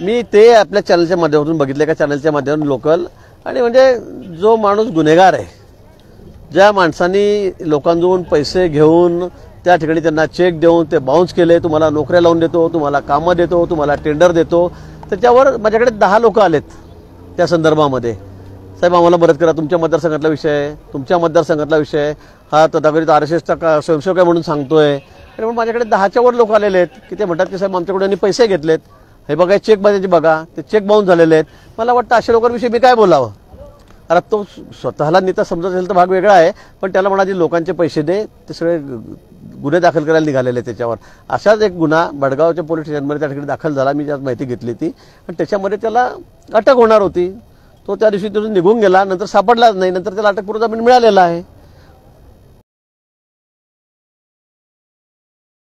मी ते आपल्या चॅनलच्या माध्यमातून बघितले, का चॅनलच्या माध्यमातून लोकल, आणि म्हणजे जो माणूस गुन्हेगार आहे, ज्या माणसांनी लोकांजवळून पैसे घेऊन त्या ठिकाणी त्यांना चेक देऊन ते बाउन्स केले, तुम्हाला नोकऱ्या लावून देतो, तुम्हाला कामं देतो, तुम्हाला टेंडर देतो, त्याच्यावर माझ्याकडे 10 लोक आलेत त्या संदर्भामध्ये. साहेब आम्हाला मदत करा, तुमच्या मतदारसंघातला विषय आहे, तुमच्या मतदारसंघातला विषय आहे, हा तथाकथित RSSचा स्वयंसेवक आहे म्हणून सांगतोय. आणि मग माझ्याकडे 10च्या वर लोक आलेले आहेत की ते म्हणतात की साहेब आमच्याकडून यांनी पैसे घेतलेत, हे बघा चेक बाजूचे बघा, ते चेक बाउन्स झालेले आहेत. मला वाटतं अशा लोकांविषयी मी काय बोलावं. आता तो स्वतःला नेता समजत असेल तर भाग वेगळा आहे, पण त्याला म्हणाले लोकांचे पैसे दे, ते सगळे गुन्हे दाखल करायला निघालेले त्याच्यावर. असाच एक गुन्हा बडगावच्या पोलीस स्टेशनमध्ये त्या ठिकाणी दाखल झाला, मी ज्यात माहिती घेतली ती, आणि त्याच्यामध्ये त्याला अटक होणार होती. तो त्या दिवशी तिथून निघून गेला, नंतर सापडलाच नाही, नंतर त्याला अटकपूर्व जामीन मिळालेला आहे.